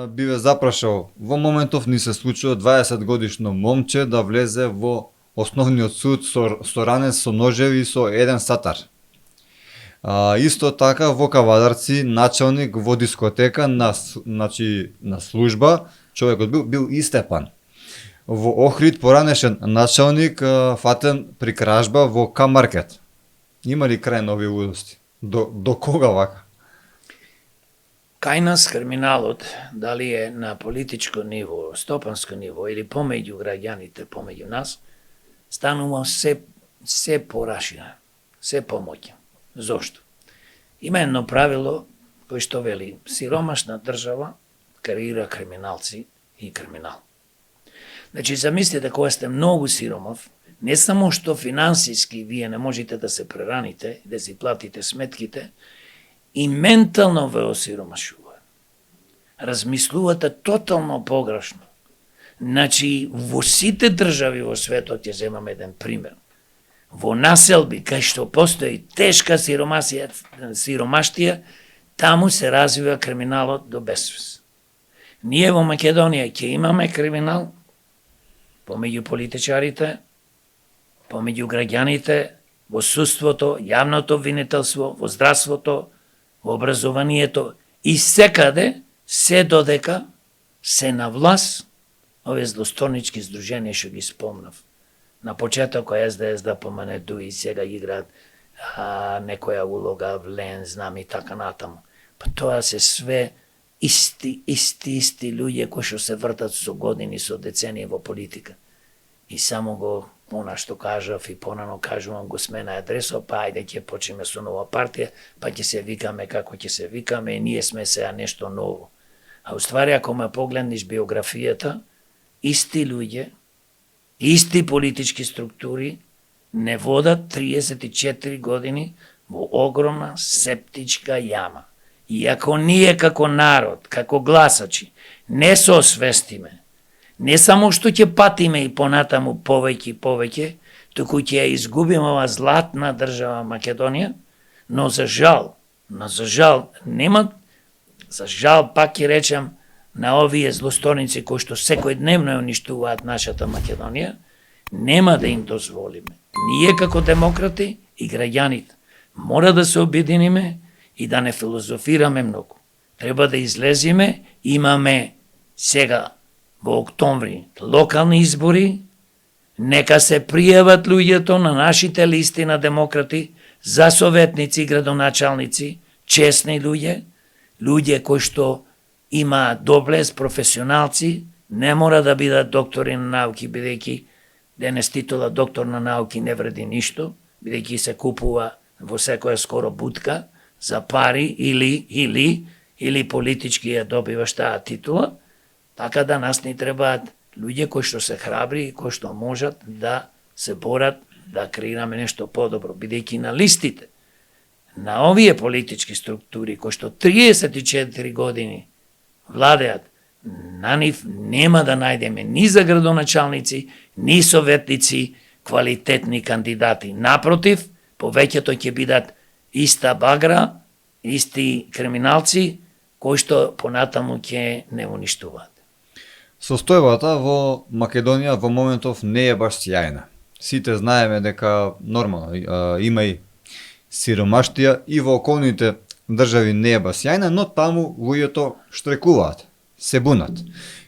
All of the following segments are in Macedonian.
биве запрашал. Во моментов ни се случува 20 годишно момче да влезе во основниот суд со ранец со ножеви со еден сатар. Исто така во Кавадарци началник во дискотека на служба, човекот бил истепан. Во Охрид поранешен началник фатен при кражба во К-маркет. Има ли крај на овие лудости? До кога вака? Кај нас криминалот, дали е на политичко ниво, стопанско ниво или помеѓу граѓаните, помеѓу нас, станува се пораширан, се помоќен. Зошто? Има едно правило кој што вели сиромашна држава креира криминалци и криминал. Значи, замислите кога сте многу сиромав, не само што финансиски вие не можете да се прераните, да си платите сметките, и ментално ве осиромашува. Размислувате тотално погрешно. Значи, во сите држави во светот, ќе земам еден пример, во населби, кај што постои тешка сиромаштија, таму се развива криминалот до безсвес. Ние во Македонија ќе имаме криминал помеѓу политичарите, помеѓу граѓаните, во судството, јавното обвинителство, во здравството, во образованието и секаде, се додека се на власт овие злосторнички здруженија што ги спомнав. На почеток СДС да поменету и сега играат некоја улога, влен, знам и така натаму. Па тоа се све исти луѓе кои што се вртат со години, со децении во политика. И само го, она што кажав и понано кажувам, го смена адресо, па ајде ќе почнеме со нова партија, па ќе се викаме како ќе се викаме и ние сме сега нешто ново. А уствари, ако ме погледнеш биографијата, исти луѓе, исти политички структури не водат 34 години во огромна септичка јама. И ако ние како народ, како гласачи, не се освестиме, не само што ќе патиме и понатаму повеќе, туку ќе ја изгубиме ова златна држава Македонија, но за жал нема, за жал пак ќе речем на овие злосторници кои што секојдневно ја уништуваат нашата Македонија, нема да им дозволиме. Ние како демократи и граѓаните мора да се обединиме и да не филозофираме многу. Треба да излезиме, имаме сега во октомври локални избори, нека се пријават луѓето на нашите листи на демократи за советници и градоначалници, честни луѓе кои што имаат доблест, професионалци, не мора да бидат доктори на науки, бидејќи денес титула доктор на науки не вреди ништо, бидејќи се купува во секоја скоро будка за пари или политички ја добиваш таа титула, така да нас ни требаат луѓе кои што се храбри и кои што можат да се борат да креираме нешто подобро, бидејќи на листите на овие политички структури кои што 34 години владеат, на нив нема да најдеме ни за градоначалници, ни советници, квалитетни кандидати. Напротив, повеќето ќе бидат иста багра, исти криминалци, кои што понатаму ќе не уништуваат. Состојбата во Македонија во моментов не е баш сјајна. Сите знаеме дека нормално има и сиромаштија и во околните држави не е баш сјајна, но таму луѓето штрекуваат, се бунат.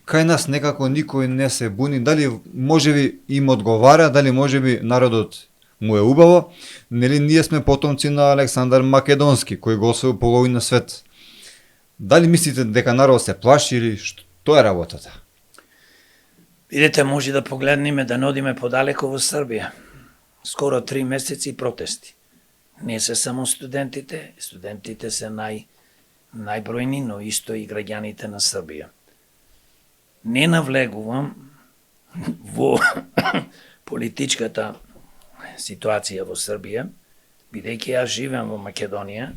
Кај нас некако никој не се буни, дали можеби им одговара, дали можеби народот му е убаво, нели ние сме потомци на Александар Македонски, кој го освоил половина свет. Дали мислите дека народ се плаши или што е работата? Видете, може да погледнеме, да нодиме подалеко во Србија. Скоро 3 месеци протести. Не се само студентите се најбројни, но исто и граѓаните на Србија. Не навлегувам во политичката ситуација во Србија, бидејќи јас живеам во Македонија,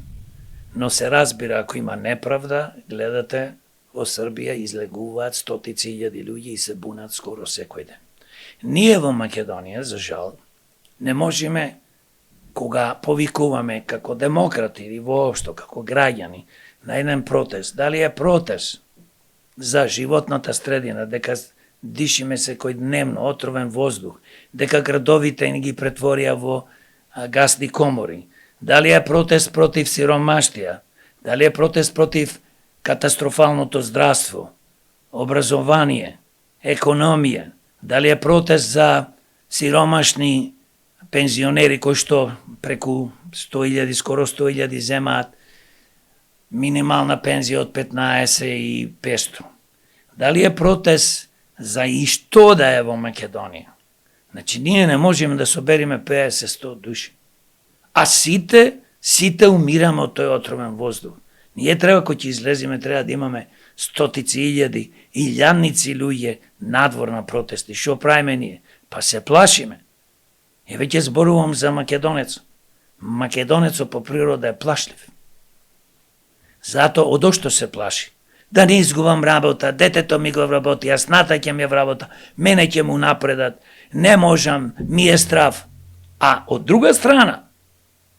но се разбира ако има неправда, гледате во Србија излегуваат стотици илјади луѓе и се бунат скоро секој ден. Ние во Македонија, за жал, не можеме, кога повикуваме како демократи или воопшто како граѓани на еден протест, дали е протест за животната средина, дека дишиме секојдневно отровен воздух, дека градовите ни ги претворија во гасни комори, дали е протест против сиромаштија, дали е протест против катастрофалното здравство, образование, економија, дали е протест за сиромашни пензионери кои што преку 100.000, скоро 100.000 земаат минимална пензија од 15.500. Дали е протест за и што да е во Македонија? Значи, ние не можеме да собериме 50-100 души. А сите умираме од тој отровен воздух. Ние треба, кој ќе излеземе, треба да имаме стотици илјади, илјадници луѓе надвор на протести. Шо правиме ние? Па се плашиме. И веќе зборувам за македонецо. Македонецо по природа е плашлив. Зато одошто се плаши. Да не изгубам работа, детето ми го вработи, јас натаќам ја вработа, мене ќе му напредат, не можам, ми е страв. А од друга страна,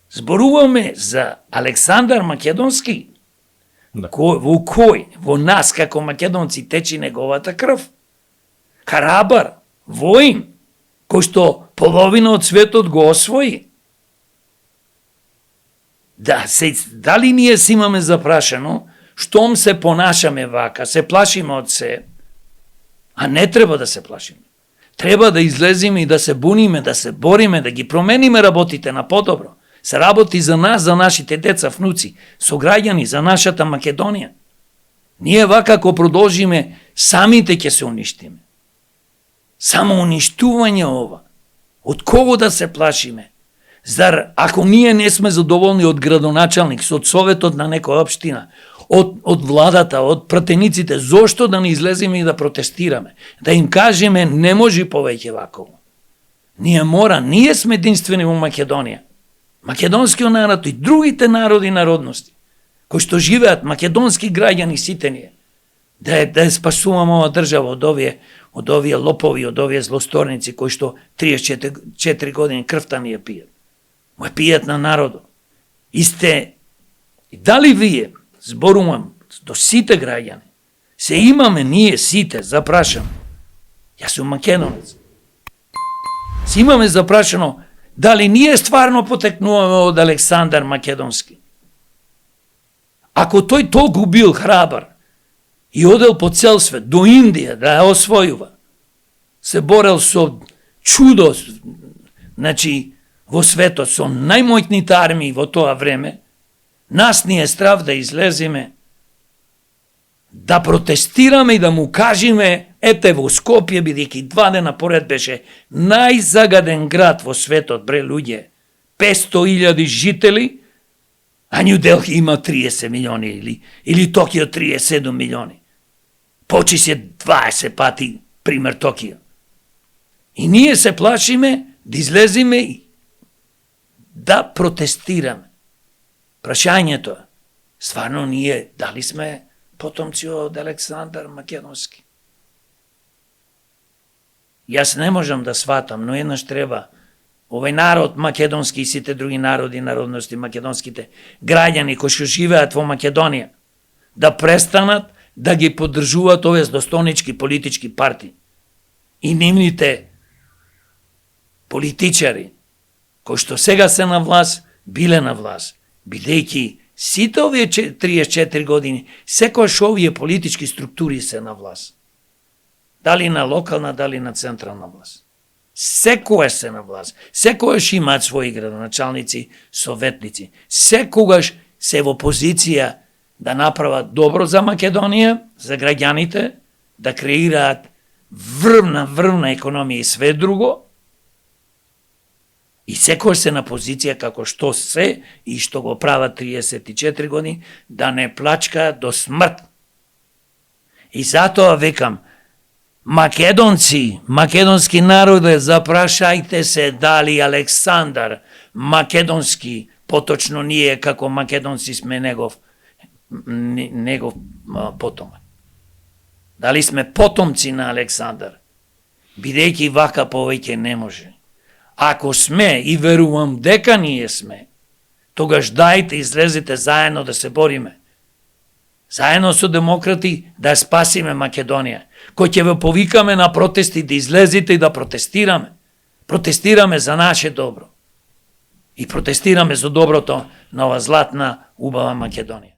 зборуваме за Александар Македонски, Да. во кој, во нас како македонци течи неговата крв. Харабар, воин, кој што половина од светот го освои. Дали ние си имаме запрашано, штом се понашаме вака, се плашиме од се, а не треба да се плашиме. Треба да излеземе и да се буниме, да се бориме, да ги промениме работите на подобро. Се работи за нас, за нашите деца, внуци, сограѓани, за нашата Македонија. Ние вака ако продолжиме, самите ќе се уништиме. Само уништување ова. Од кого да се плашиме? Зар ако ние не сме задоволни од градоначалник, од советот на некоја општина, од владата, од пратениците, зошто да не излеземе и да протестираме? Да им кажеме не може повеќе ваково. Ние сме единствени во Македонија. Македонскиот народ и другите народи и народности, кои што живеат, македонски граѓани сите ние, да спасуваме ова држава од овие лопови, од овие злосторници кои што 34 години крвта ни ја пијат. Ма пијат на народот. И дали вие, зборувам до сите граѓани, се имаме ние сите запрашано, јас сум македонец, се имаме запрашано дали ние стварно потекнуваме од Александар Македонски. Ако тој толку бил храбар и одел по цел свет, до Индија да ја освојува, се борел со чудо, значи, во светот, со најмоćните армии во тоа време, нас ни е страв да излеземе, да протестираме и да му кажеме, ете во Скопје, бидејќи 2 дена поред беше најзагаден град во светот, бре луѓе, 500.000 жители, а Нью Делхи има 30 милиони или Токио 37 милиони. Почи се 20 пати пример Токио. И ние се плашиме да излеземе и да протестираме. Прашањето е, стварно ние дали сме потомци од Александар Македонски? Јас не можам да сватам, но еднаш треба овој народ македонски и сите други народи и народности, македонските граѓани кои што живеат во Македонија, да престанат да ги поддржуваат овие злостонички политички партии и нивните политичари кои што сега се на власт, биле на власт, бидејќи сите овие 34 години, секојаш овие политички структури се на власт. Дали на локална, дали на централна власт. Секогаш се на власт. Секогаш имаат своји градоначалници, советници. Секогаш се во позиција да направат добро за Македонија, за граѓаните, да креираат врвна економија и све друго. И секогаш се на позиција како што се и што го прават 34 години, да не плачкаат до смрт. И затоа векам, македонци, македонски народе, запрашајте се дали Александар Македонски, поточно ние како македонци сме негов потомак. Дали сме потомци на Александар, бидејќи вака повеќе не може. Ако сме и верувам дека ние сме, тогаш дајте излезете заедно да се бориме. заедно со демократи да ја спасиме Македонија. Кој ќе ве повикаме на протести да излезете и да протестираме. Протестираме за наше добро. И протестираме за доброто на ова златна, убава Македонија.